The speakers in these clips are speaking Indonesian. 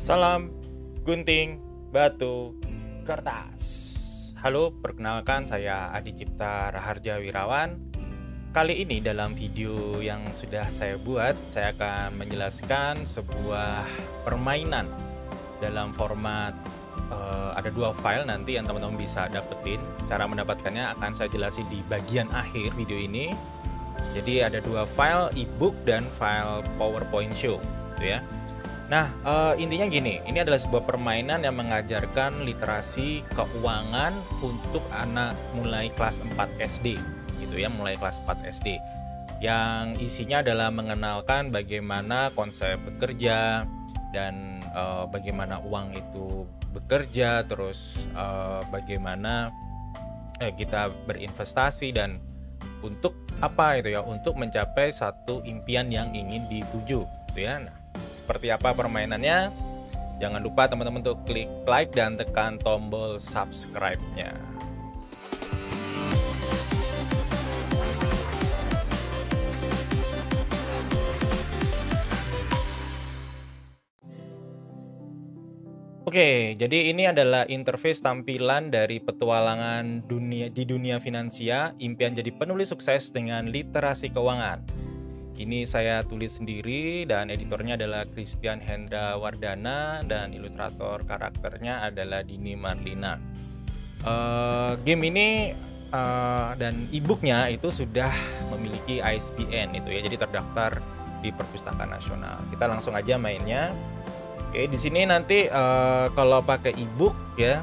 Salam gunting batu kertas. Halo, perkenalkan saya Adi Cipta Raharja Wirawan. Kali ini dalam video yang sudah saya buat, saya akan menjelaskan sebuah permainan dalam format ada dua file nanti yang teman-teman bisa dapetin. Cara mendapatkannya akan saya jelasin di bagian akhir video ini. Jadi ada dua file, ebook dan file PowerPoint show, gitu ya. Nah, intinya gini, ini adalah sebuah permainan yang mengajarkan literasi keuangan untuk anak mulai kelas 4 SD, gitu ya, mulai kelas 4 SD. Yang isinya adalah mengenalkan bagaimana konsep bekerja dan bagaimana uang itu bekerja, terus bagaimana kita berinvestasi dan untuk apa itu ya, untuk mencapai satu impian yang ingin dituju, gitu ya. Nah, seperti apa permainannya? Jangan lupa teman-teman untuk klik like dan tekan tombol subscribe-nya. Oke, jadi ini adalah interface tampilan dari petualangan di dunia finansia, impian jadi penulis sukses dengan literasi keuangan. Ini saya tulis sendiri dan editornya adalah Christian Hendra Wardana dan ilustrator karakternya adalah Dini Marlina. Game ini dan e-booknya itu sudah memiliki ISBN itu ya, jadi terdaftar di Perpustakaan Nasional. Kita langsung aja mainnya. Oke, di sini nanti kalau pakai e-book ya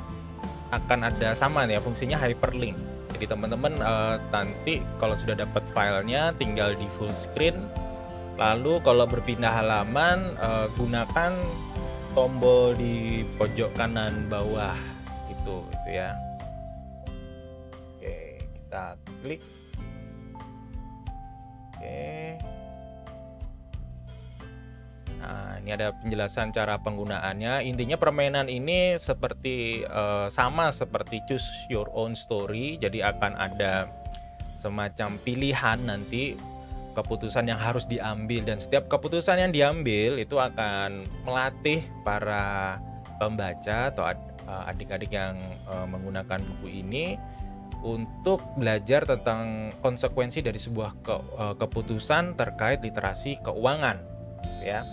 akan ada sama nih ya, fungsinya hyperlink. Jadi teman-teman nanti kalau sudah dapat filenya tinggal di full screen. Lalu kalau berpindah halaman gunakan tombol di pojok kanan bawah itu ya. Oke, kita klik. Oke. Nah, ini ada penjelasan cara penggunaannya. Intinya permainan ini seperti sama seperti choose your own story. Jadi akan ada semacam pilihan nanti keputusan yang harus diambil, dan setiap keputusan yang diambil itu akan melatih para pembaca atau adik-adik yang menggunakan buku ini untuk belajar tentang konsekuensi dari sebuah keputusan terkait literasi keuangan, ya.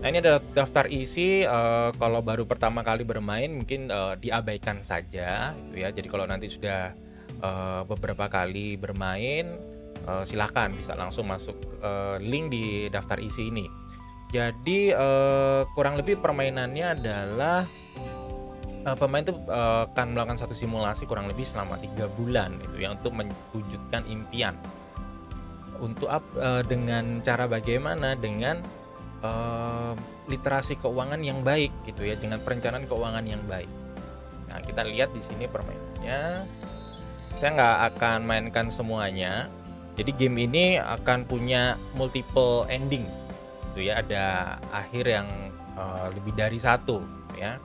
Nah, ini adalah daftar isi. Kalau baru pertama kali bermain mungkin diabaikan saja, gitu ya. Jadi kalau nanti sudah beberapa kali bermain, silakan bisa langsung masuk link di daftar isi ini. Jadi kurang lebih permainannya adalah pemain itu akan melakukan satu simulasi kurang lebih selama 3 bulan itu ya, untuk mewujudkan impian. Untuk dengan cara bagaimana? Dengan literasi keuangan yang baik gitu ya, dengan perencanaan keuangan yang baik. Nah, kita lihat di sini permainannya. Saya nggak akan mainkan semuanya. Jadi game ini akan punya multiple ending gitu ya, ada akhir yang lebih dari satu ya.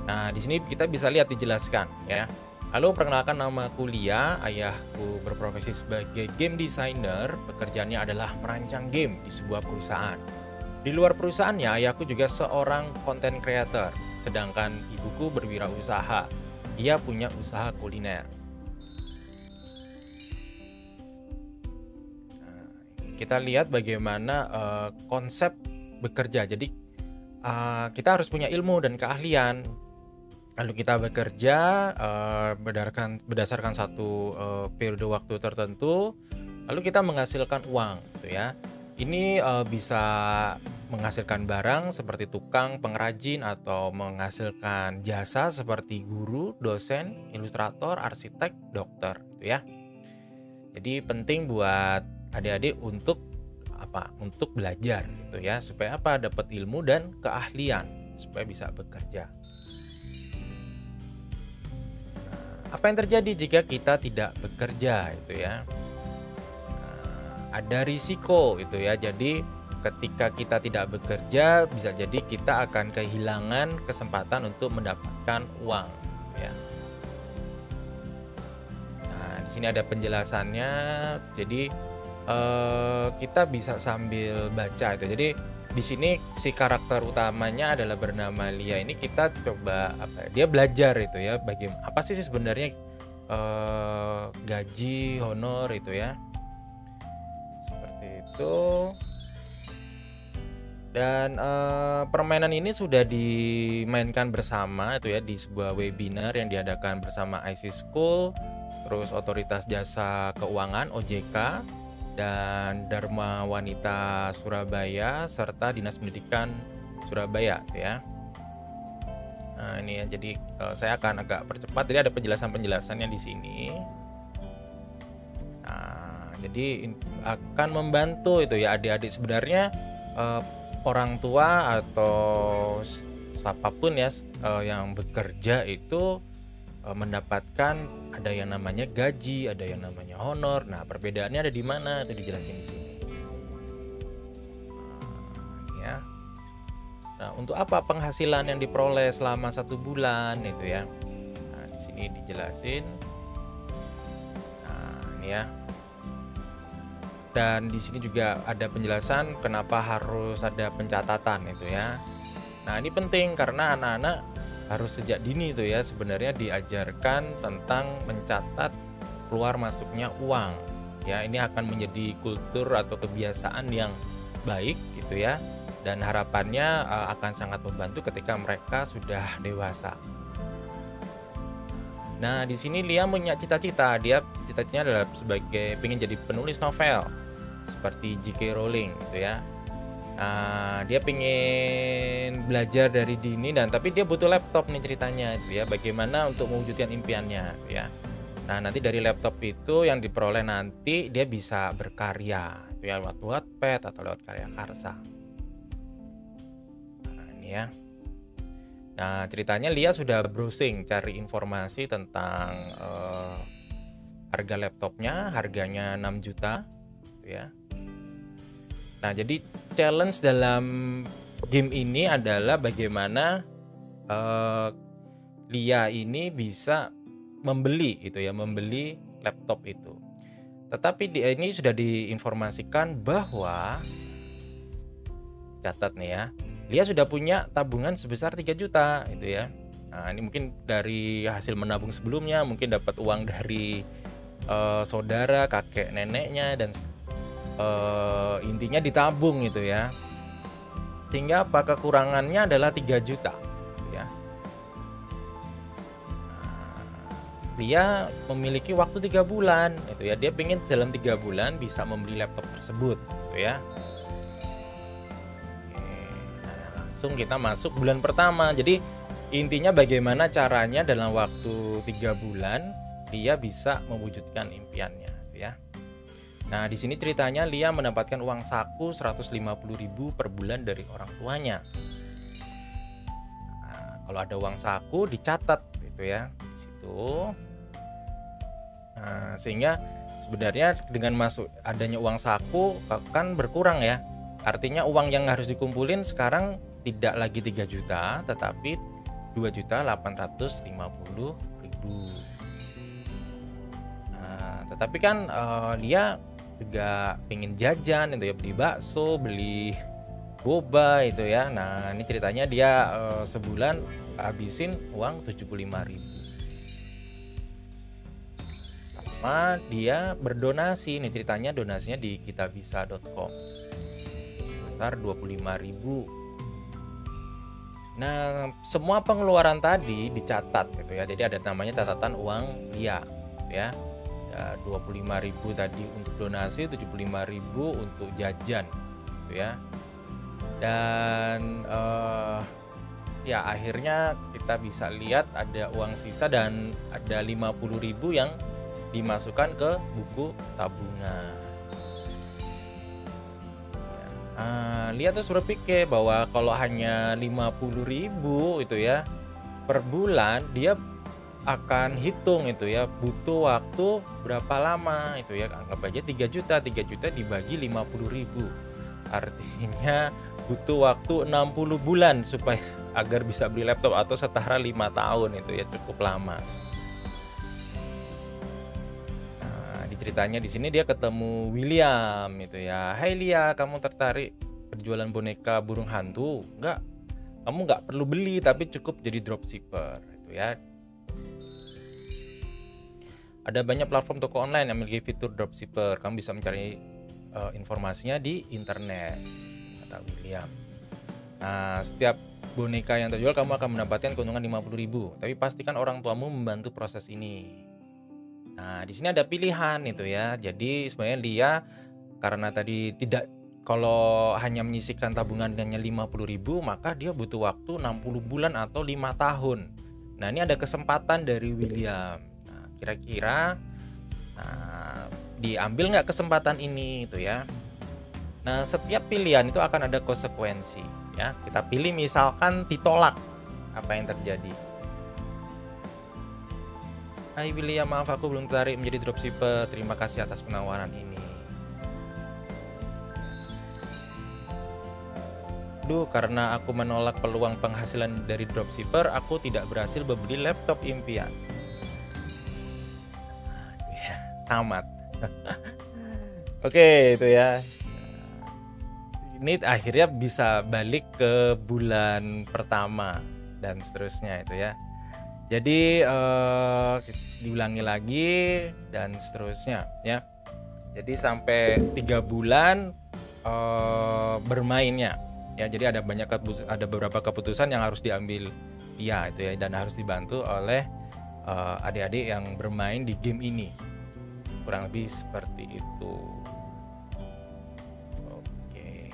Nah, di sini kita bisa lihat dijelaskan ya. Halo, perkenalkan nama Lia. Ayahku berprofesi sebagai game designer. Pekerjaannya adalah merancang game di sebuah perusahaan. Di luar perusahaannya, ayahku juga seorang content creator. Sedangkan ibuku berwirausaha. Ia punya usaha kuliner. Nah, kita lihat bagaimana konsep bekerja. Jadi kita harus punya ilmu dan keahlian. Lalu kita bekerja berdasarkan satu periode waktu tertentu, lalu kita menghasilkan uang, gitu ya. Ini bisa menghasilkan barang seperti tukang pengrajin atau menghasilkan jasa seperti guru, dosen, ilustrator, arsitek, dokter, gitu ya. Jadi penting buat adik-adik untuk apa? Untuk belajar, gitu ya, supaya apa? Dapat ilmu dan keahlian supaya bisa bekerja. Apa yang terjadi jika kita tidak bekerja itu ya? Ada risiko itu ya. Jadi ketika kita tidak bekerja bisa jadi kita akan kehilangan kesempatan untuk mendapatkan uang ya. Nah, di sini ada penjelasannya. Jadi kita bisa sambil baca itu. Jadi di sini si karakter utamanya adalah bernama Lia. Ini kita coba dia belajar itu ya, bagaimana apa sih sebenarnya gaji honor itu ya, seperti itu. Dan permainan ini sudah dimainkan bersama itu ya di sebuah webinar yang diadakan bersama IC School, terus Otoritas Jasa Keuangan OJK, dan Dharma Wanita Surabaya serta Dinas Pendidikan Surabaya gitu ya. Nah, ini ya, jadi saya akan agak percepat. Jadi ada penjelasan-penjelasannya di sini. Nah, jadi akan membantu itu ya adik-adik sebenarnya, orang tua atau siapapun ya yang bekerja itu mendapatkan ada yang namanya gaji, ada yang namanya honor. Nah, perbedaannya ada di mana? Itu dijelasin di sini. Ya. Nah, untuk apa penghasilan yang diperoleh selama 1 bulan itu ya? Nah, di sini dijelasin. Nah, ini ya. Dan di sini juga ada penjelasan kenapa harus ada pencatatan itu ya. Nah, ini penting karena anak-anak harus sejak dini itu ya sebenarnya diajarkan tentang mencatat keluar masuknya uang. Ya, ini akan menjadi kultur atau kebiasaan yang baik gitu ya. Dan harapannya akan sangat membantu ketika mereka sudah dewasa. Nah, di sini Lia punya cita-cita. Dia cita-citanya adalah sebagai pengen jadi penulis novel seperti J.K. Rowling gitu ya. Nah, dia pengen belajar dari dini tapi dia butuh laptop nih ceritanya itu ya, bagaimana untuk mewujudkan impiannya gitu ya. Nah, nanti dari laptop itu yang diperoleh nanti dia bisa berkarya itu ya, lewat Wattpad atau lewat karya karsa. Nah, ini ya. Nah, ceritanya Lia sudah browsing cari informasi tentang harga laptopnya, harganya 6 juta gitu ya. Nah, jadi challenge dalam game ini adalah bagaimana Lia ini bisa membeli laptop itu. Tetapi dia ini sudah diinformasikan bahwa, catat nih ya, Lia sudah punya tabungan sebesar 3 juta gitu ya. Nah, ini mungkin dari hasil menabung sebelumnya, mungkin dapat uang dari saudara, kakek, neneknya, dan intinya ditabung gitu ya, sehingga apa kekurangannya adalah 3 juta ya. Dia memiliki waktu 3 bulan itu ya, dia pengen dalam 3 bulan bisa membeli laptop tersebut gitu ya. Oke, nah, langsung kita masuk bulan pertama. Jadi intinya bagaimana caranya dalam waktu 3 bulan dia bisa mewujudkan impiannya gitu ya. Nah, di sini ceritanya Lia mendapatkan uang saku 150.000 per bulan dari orang tuanya. Nah, kalau ada uang saku dicatat gitu ya di situ. Nah, sehingga sebenarnya dengan masuk adanya uang saku kan berkurang ya. Artinya uang yang harus dikumpulin sekarang tidak lagi 3 juta tetapi 2.850.000. Nah, tetapi kan Lia juga pengen jajan itu ya, beli bakso, beli boba itu ya. Nah, ini ceritanya dia sebulan habisin uang 75.000. Sama dia berdonasi, nih ceritanya donasinya di kitabisa.com sebesar 25.000. Nah, semua pengeluaran tadi dicatat gitu ya. Jadi ada namanya catatan uang Lia gitu ya. 25.000 tadi untuk donasi, 75.000 untuk jajan gitu ya. Dan ya akhirnya kita bisa lihat ada uang sisa dan ada 50.000 yang dimasukkan ke buku tabungan. Lia terus berpikir bahwa kalau hanya 50.000 itu ya per bulan, dia akan hitung itu ya butuh waktu berapa lama itu ya. Anggap aja 3 juta dibagi 50.000, artinya butuh waktu 60 bulan supaya agar bisa beli laptop, atau setara 5 tahun itu ya, cukup lama. Nah, ceritanya di sini dia ketemu William itu ya. Hai Lia, kamu tertarik berjualan boneka burung hantu, enggak. Kamu nggak perlu beli, tapi cukup jadi dropshipper itu ya. Ada banyak platform toko online yang memiliki fitur dropshipper. Kamu bisa mencari informasinya di internet, kata William. Nah, setiap boneka yang terjual kamu akan mendapatkan keuntungan 50.000, tapi pastikan orang tuamu membantu proses ini. Nah, di sini ada pilihan itu ya. Jadi sebenarnya Lia karena tadi tidak, kalau hanya menyisihkan tabungan hanya 50.000, maka dia butuh waktu 60 bulan atau 5 tahun. Nah, ini ada kesempatan dari William. Nah, kira-kira diambil nggak kesempatan ini itu ya. Nah, setiap pilihan itu akan ada konsekuensi ya. Kita pilih misalkan ditolak, apa yang terjadi? Hai William, maaf aku belum tertarik menjadi dropshipper. Terima kasih atas penawaran ini. Karena aku menolak peluang penghasilan dari dropshipper, aku tidak berhasil membeli laptop impian. Tamat. Oke, itu ya. Ini akhirnya bisa balik ke bulan pertama dan seterusnya itu ya. Jadi diulangi lagi dan seterusnya ya. Jadi sampai 3 bulan bermainnya ya. Jadi ada beberapa keputusan yang harus diambil ya itu ya, dan harus dibantu oleh adik-adik yang bermain di game ini. Kurang lebih seperti itu. Oke.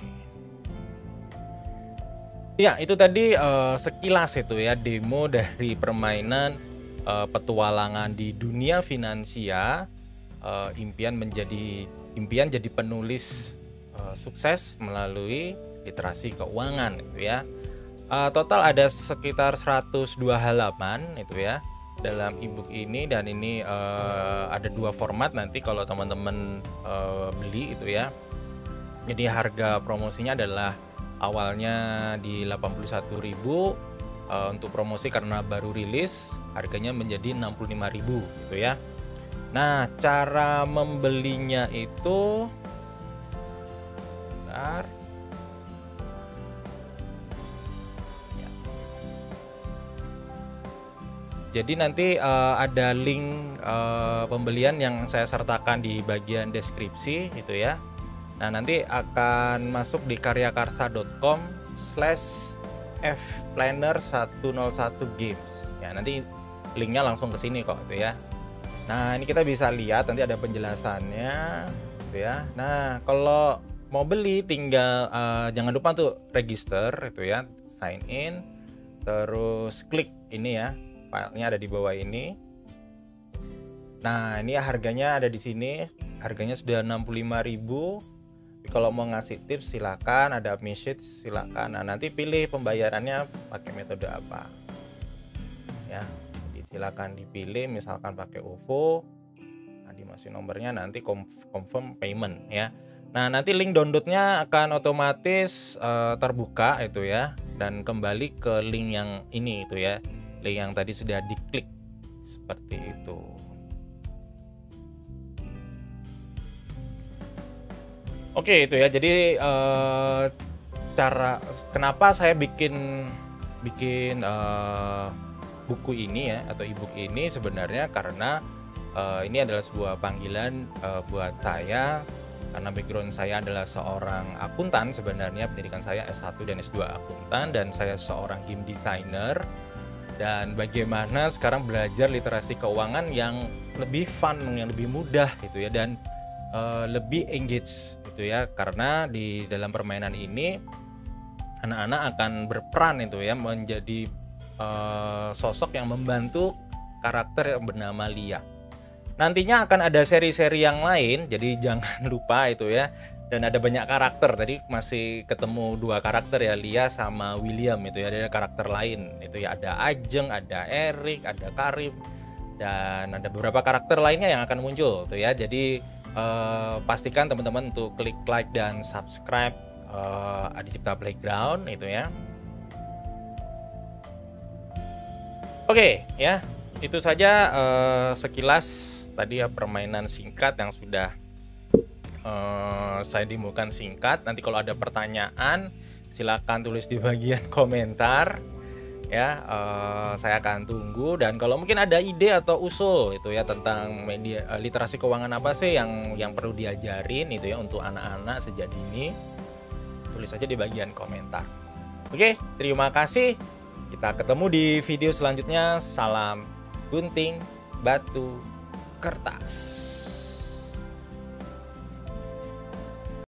Ya, itu tadi sekilas itu ya demo dari permainan petualangan di dunia finansial. Impian jadi penulis sukses melalui literasi keuangan itu ya. Total ada sekitar 102 halaman itu ya dalam ebook ini, dan ini ada 2 format nanti kalau teman-teman beli itu ya. Jadi harga promosinya adalah awalnya di 81.000, untuk promosi karena baru rilis harganya menjadi 65.000 gitu ya. Nah, cara membelinya itu bentar. Jadi nanti ada link pembelian yang saya sertakan di bagian deskripsi itu ya. Nah, nanti akan masuk di karyakarsa.com/fplanner101games. Ya, nanti linknya langsung ke sini kok itu ya. Nah, ini kita bisa lihat nanti ada penjelasannya gitu ya. Nah, kalau mau beli tinggal jangan lupa tuh register itu ya, sign in, terus klik ini ya. Filenya ada di bawah ini. Nah, ini harganya ada di sini. Harganya sudah 65.000. Kalau mau ngasih tips silakan, ada message silakan. Nah, nanti pilih pembayarannya pakai metode apa. Ya, jadi silakan dipilih misalkan pakai OVO. Nah, dimasukin nomornya, nanti confirm payment ya. Nah, nanti link downloadnya akan otomatis terbuka itu ya, dan kembali ke link yang ini itu ya. Link yang tadi sudah diklik seperti itu. Oke, itu ya. Jadi kenapa saya bikin buku ini ya, atau ebook ini sebenarnya karena ini adalah sebuah panggilan buat saya, karena background saya adalah seorang akuntan sebenarnya. Pendidikan saya S1 dan S2 akuntan, dan saya seorang game designer. Dan bagaimana sekarang belajar literasi keuangan yang lebih fun, yang lebih mudah gitu ya, dan lebih engage gitu ya, karena di dalam permainan ini anak-anak akan berperan itu ya, menjadi sosok yang membantu karakter yang bernama Lia. Nantinya akan ada seri-seri yang lain, jadi jangan lupa itu ya. Dan ada banyak karakter, tadi masih ketemu 2 karakter ya, Lia sama William itu ya. Ada karakter lain itu ya, ada Ajeng, ada Erik, ada Karim, dan ada beberapa karakter lainnya yang akan muncul tuh ya. Jadi pastikan teman-teman untuk klik like dan subscribe Adi Cipta Playground itu ya. Oke ya, itu saja sekilas tadi ya permainan singkat yang sudah saya dimulkan singkat. Nanti kalau ada pertanyaan silakan tulis di bagian komentar ya. Saya akan tunggu, dan kalau mungkin ada ide atau usul itu ya tentang media literasi keuangan apa sih yang perlu diajarin itu ya untuk anak-anak sejak dini, tulis saja di bagian komentar. Oke, terima kasih. Kita ketemu di video selanjutnya. Salam gunting, batu, kertas.